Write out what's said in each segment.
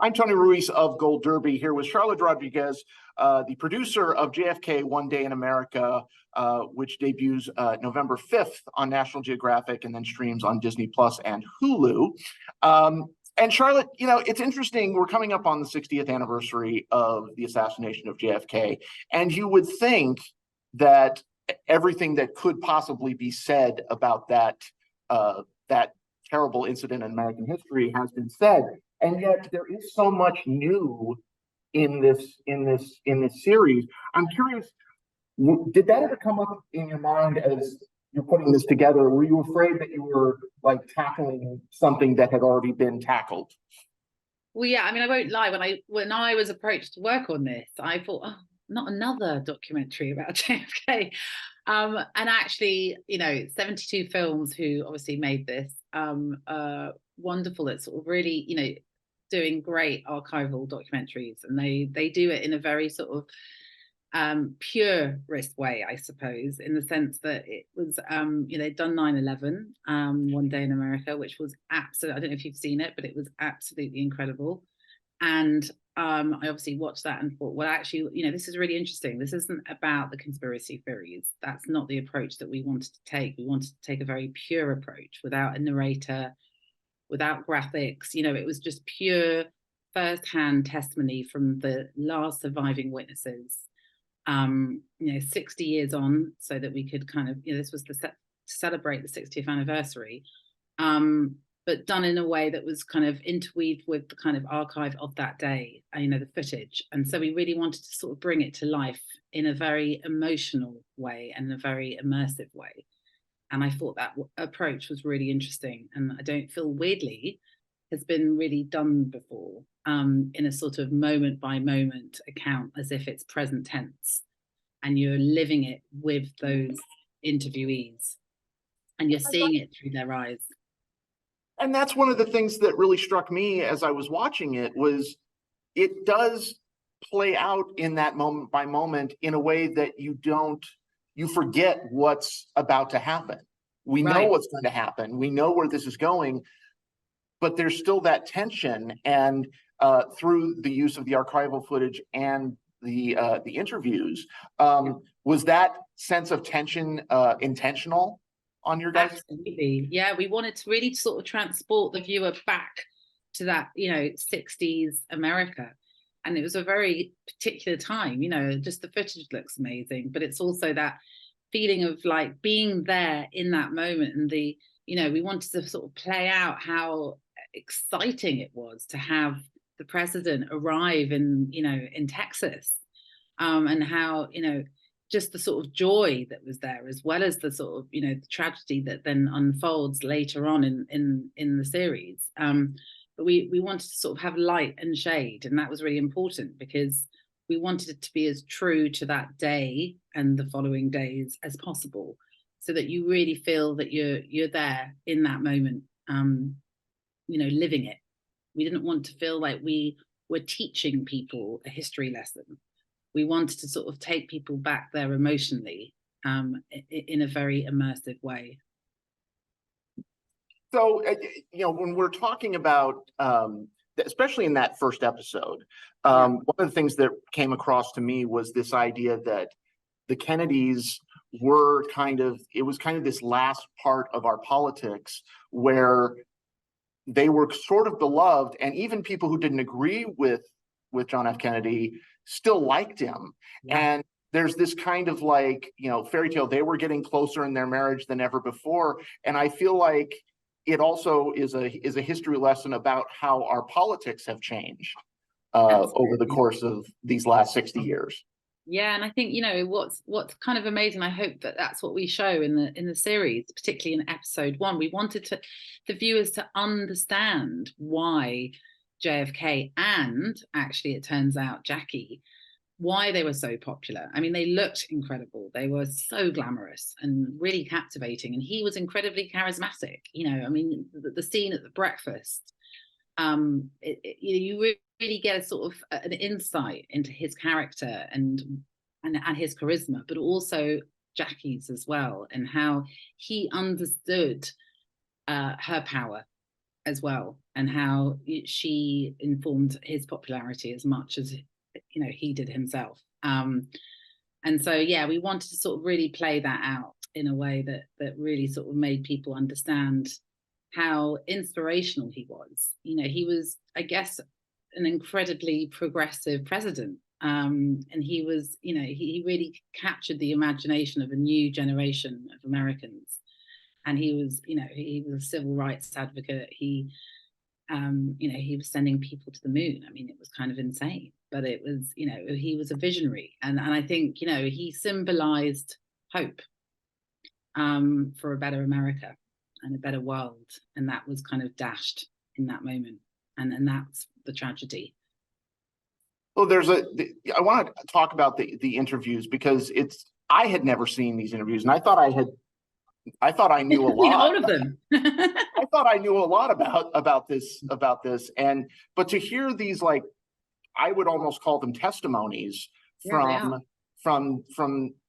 I'm Tony Ruiz of Gold Derby, here with Charlotte Rodrigues, the producer of JFK One Day in America, which debuts November 5th on National Geographic and then streams on Disney Plus and Hulu. And Charlotte, you know, it's interesting. We're coming up on the 60th anniversary of the assassination of JFK, and you would think that everything that could possibly be said about that terrible incident in American history has been said. And yet there is so much new in this series. I'm curious, did that ever come up in your mind as you're putting this together? Were you afraid that you were like tackling something that had already been tackled? Well, yeah, I mean, I won't lie. When I was approached to work on this, I thought, oh, not another documentary about JFK. And actually, you know, 72 Films, who obviously made this, wonderful at sort of really, you know, doing great archival documentaries, and they do it in a very sort of purist way, I suppose, in the sense that it was, you know, they'd done 9/11, One Day in America, which was absolutely, I don't know if you've seen it, but it was absolutely incredible. And I obviously watched that and thought, well, actually, you know, this is really interesting. This isn't about the conspiracy theories. That's not the approach that we wanted to take. We wanted to take a very pure approach without a narrator, without graphics. You know, it was just pure first-hand testimony from the last surviving witnesses, you know, 60 years on, so that we could kind of, you know, this was to celebrate the 60th anniversary, but done in a way that was kind of interweaved with the kind of archive of that day, you know, the footage. And so we really wanted to sort of bring it to life in a very emotional way and a very immersive way. And I thought that approach was really interesting, and I don't feel weirdly has been really done before, in a sort of moment by moment account, as if it's present tense and you're living it with those interviewees and you're seeing it through their eyes. And that's one of the things that really struck me as I was watching it, was it does play out in that moment by moment in a way that you forget what's about to happen. We know what's going to happen. We know where this is going, but there's still that tension. And through the use of the archival footage and the interviews, was that sense of tension intentional on your guys? Absolutely. Yeah, we wanted to really sort of transport the viewer back to that, you know, 60s America. And it was a very particular time, you know, just the footage looks amazing, but it's also that feeling of like being there in that moment. And the, you know, we wanted to sort of play out how exciting it was to have the president arrive in, you know, in Texas, and how, you know, just the sort of joy that was there, as well as the sort of, you know, the tragedy that then unfolds later on in the series. But we wanted to sort of have light and shade, and that was really important because we wanted it to be as true to that day and the following days as possible, so that you really feel that you're there in that moment, you know, living it. We didn't want to feel like we were teaching people a history lesson. We wanted to sort of take people back there emotionally, in a very immersive way. So, you know, when we're talking about, especially in that first episode, one of the things that came across to me was this idea that the Kennedys were it was kind of this last part of our politics where they were sort of beloved, and even people who didn't agree with John F. Kennedy still liked him. And there's this kind of like, you know, fairy tale. They were getting closer in their marriage than ever before. And I feel like it also is a history lesson about how our politics have changed over the course of these last 60 years. Yeah, and I think, you know, what's kind of amazing, I hope that that's what we show in the series, particularly in episode 1. We wanted the viewers to understand why JFK, and actually it turns out Jackie, why they were so popular. I mean, they looked incredible. They were so glamorous and really captivating, and he was incredibly charismatic. You know, I mean, the scene at the breakfast, you really get a sort of an insight into his character and his charisma, but also Jackie's as well, and how he understood her power as well, and how she informed his popularity as much as he did himself. And so, yeah, we wanted to sort of really play that out in a way that really sort of made people understand how inspirational he was. He was, I guess, an incredibly progressive president. And he was, he really captured the imagination of a new generation of Americans. And he was, he was a civil rights advocate. He was sending people to the moon. I mean, it was kind of insane, but it was, he was a visionary. And I think, he symbolized hope for a better America and a better world. And that was kind of dashed in that moment. And that's the tragedy. Well, I want to talk about the interviews, because I had never seen these interviews, and I thought I knew a lot. All of them. I thought I knew a lot about this, but to hear these, like, I would almost call them testimonies from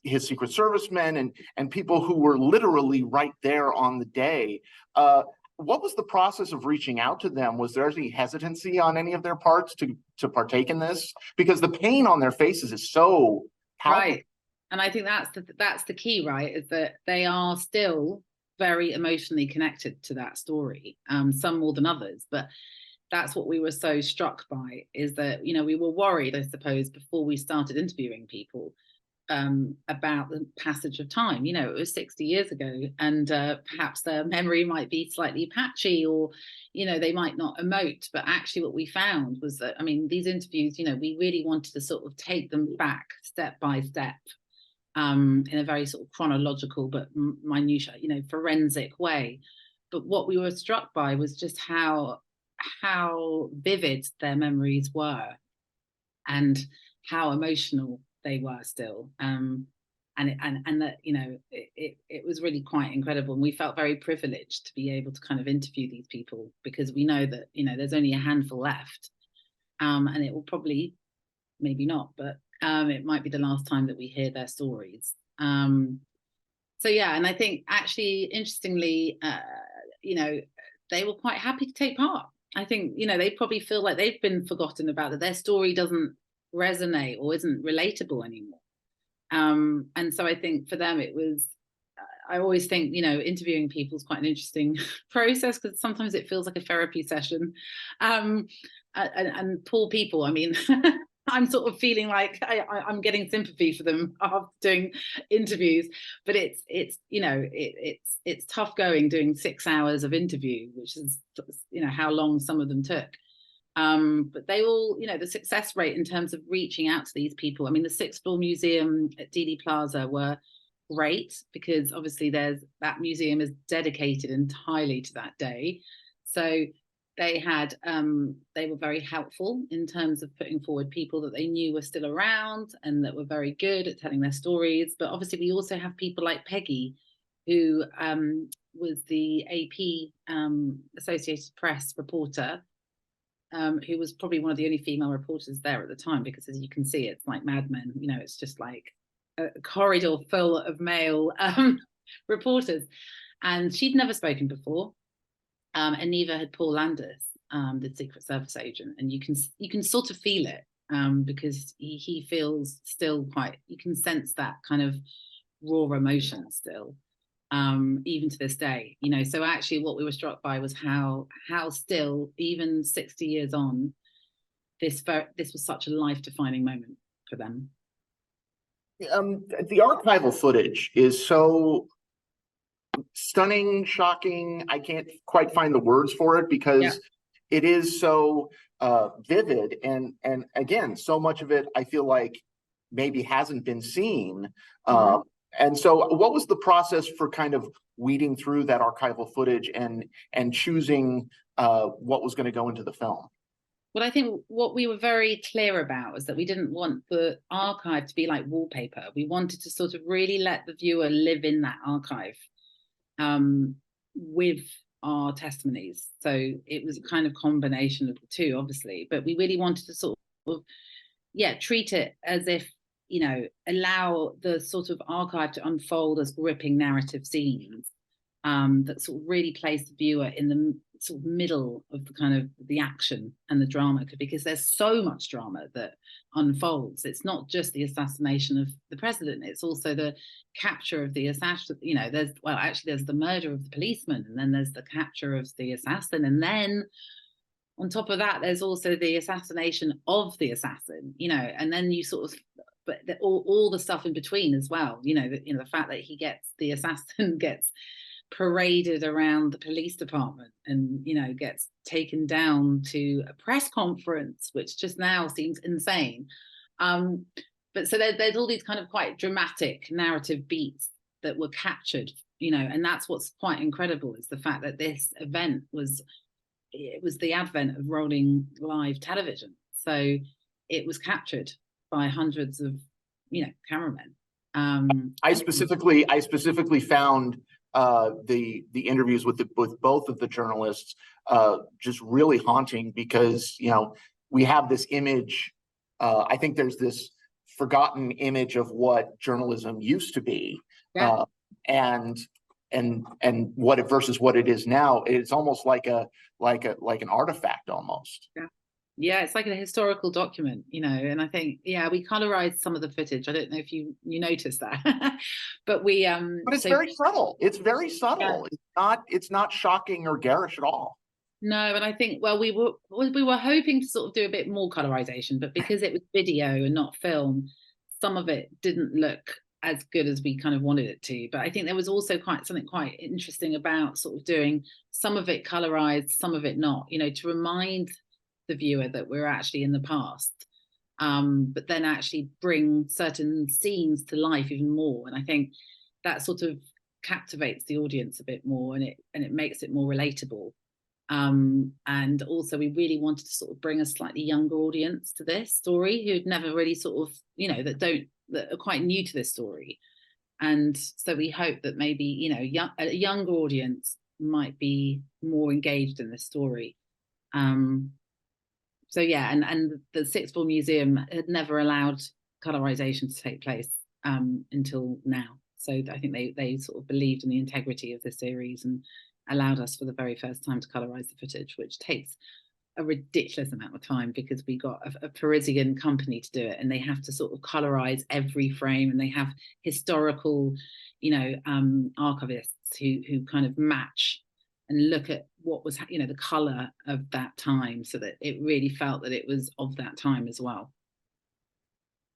his Secret Service men and people who were literally right there on the day. What was the process of reaching out to them? Was there any hesitancy on any of their parts to partake in this? Because the pain on their faces is so palpable. Right. And I think that's the key, right? Is that they are still very emotionally connected to that story, some more than others. But that's what we were so struck by, is that, we were worried, I suppose, before we started interviewing people, about the passage of time. It was 60 years ago, and perhaps their memory might be slightly patchy, or they might not emote. But actually what we found was that, I mean, these interviews, we really wanted to sort of take them back step by step, in a very sort of chronological but minutiae, forensic way. But what we were struck by was just how vivid their memories were, and how emotional they were still, and that it was really quite incredible, and we felt very privileged to be able to kind of interview these people, because we know that there's only a handful left, and it will probably, maybe not, but it might be the last time that we hear their stories. So yeah, and I think actually, interestingly, they were quite happy to take part. I think they probably feel like they've been forgotten about, that their story doesn't resonate or isn't relatable anymore. And so I think for them it was, I always think interviewing people is quite an interesting process, because sometimes it feels like a therapy session, and poor people, I mean I'm sort of feeling like I'm getting sympathy for them after doing interviews, but it's tough going, doing 6 hours of interview, which is how long some of them took. But they all, the success rate in terms of reaching out to these people. I mean, the Sixth Floor Museum at Dealey Plaza were great, because obviously that museum is dedicated entirely to that day. So they were very helpful in terms of putting forward people that they knew were still around and that were very good at telling their stories. But obviously we also have people like Peggy, who was the AP Associated Press reporter, who was probably one of the only female reporters there at the time, because as you can see, it's like Mad Men, it's just like a corridor full of male reporters. And she'd never spoken before, and neither had Paul Landis, the Secret Service agent. And you can sort of feel it, because he feels still quite, you can sense that kind of raw emotion still, even to this day. So actually what we were struck by was how still, even 60 years on, this was such a life-defining moment for them. The archival footage is so stunning, shocking. I can't quite find the words for it, because it is so vivid, and again, so much of it I feel like maybe hasn't been seen. And so what was the process for kind of weeding through that archival footage and choosing what was going to go into the film? Well, I think what we were very clear about was that we didn't want the archive to be like wallpaper. We wanted to sort of really let the viewer live in that archive, with our testimonies. So it was a kind of combination of the two, obviously, but we really wanted to sort of, treat it as if, allow the sort of archive to unfold as gripping narrative scenes, that sort of really place the viewer in the sort of middle of the kind of the action and the drama, because there's so much drama that unfolds. It's not just the assassination of the president, it's also the capture of the assassin. You know, there's the murder of the policeman, and then there's the capture of the assassin, and then on top of that there's also the assassination of the assassin, you know, and then you sort of, but all the stuff in between as well, you know, the fact that the assassin gets paraded around the police department and, you know, gets taken down to a press conference, which just now seems insane. But so there's all these kind of quite dramatic narrative beats that were captured, you know, and that's what's quite incredible, is the fact that this event was the advent of rolling live television. So it was captured by hundreds of, you know, cameramen. I specifically found the interviews with both of the journalists just really haunting, because, you know, we have this image. I think there's this forgotten image of what journalism used to be, Yeah. and what it versus what it is now. It's almost like an artifact almost. Yeah, it's like a historical document, you know, and I think, yeah, we colorized some of the footage. I don't know if you noticed that, but but it's very subtle. It's very subtle. Yeah. It's not shocking or garish at all. No, and I think, well, we were hoping to sort of do a bit more colorization, but because it was video and not film, some of it didn't look as good as we kind of wanted it to. But I think there was also something quite interesting about sort of doing some of it colorized, some of it not, you know, to remind the viewer that we're actually in the past, but then actually bring certain scenes to life even more. And I think that sort of captivates the audience a bit more, and it makes it more relatable. And also we really wanted to sort of bring a slightly younger audience to this story, who'd never really sort of, you know, that are quite new to this story. And so we hope that maybe, you know, a younger audience might be more engaged in this story. So yeah, and the Sixth Form Museum had never allowed colorization to take place until now. So I think they sort of believed in the integrity of the series and allowed us for the very first time to colorize the footage, which takes a ridiculous amount of time, because we got a Parisian company to do it, and they have to sort of colorize every frame, and they have historical, you know, archivists who kind of match and look at what was, you know, the color of that time, so that it really felt that it was of that time as well.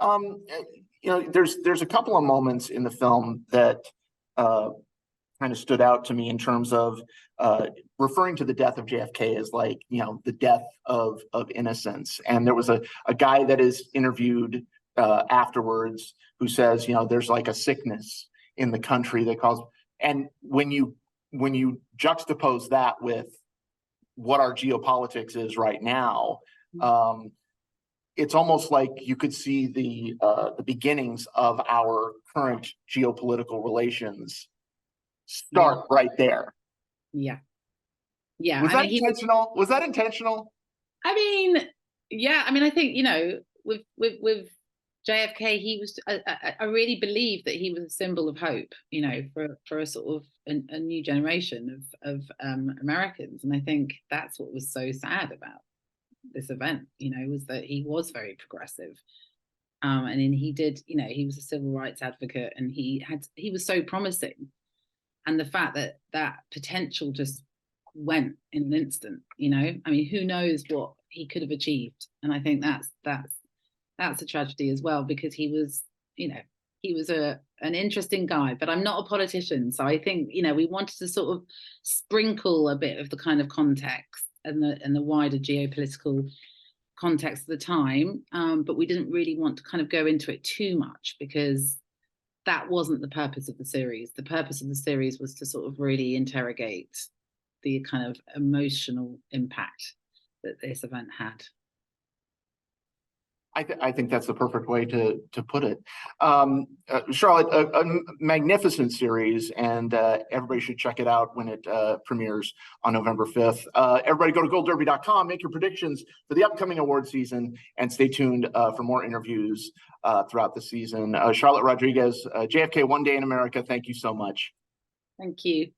You know, there's a couple of moments in the film that kind of stood out to me in terms of referring to the death of JFK as, like, you know, the death of innocence. And there was a guy that is interviewed afterwards who says, you know, there's like a sickness in the country that caused, and when you juxtapose that with what our geopolitics is right now, it's almost like you could see the beginnings of our current geopolitical relations start right there. Yeah. Was that intentional? Was that intentional? I mean, yeah. I mean, I think, you know, with JFK, he was. I really believe that he was a symbol of hope, you know, for a sort of a new generation of Americans, and I think that's what was so sad about this event, you know, was that he was very progressive, and then he did, you know, he was a civil rights advocate, and he was so promising, and the fact that that potential just went in an instant, you know, I mean, who knows what he could have achieved, and I think that's a tragedy as well, because he was, you know, he was an interesting guy, but I'm not a politician. So I think, you know, we wanted to sort of sprinkle a bit of the kind of context and the wider geopolitical context of the time. But we didn't really want to kind of go into it too much, because that wasn't the purpose of the series. The purpose of the series was to sort of really interrogate the kind of emotional impact that this event had. I think that's the perfect way to put it. Charlotte, a magnificent series, and everybody should check it out when it premieres on November 5th. Everybody go to goldderby.com, make your predictions for the upcoming award season, and stay tuned for more interviews throughout the season. Charlotte Rodrigues, JFK One Day in America, thank you so much. Thank you.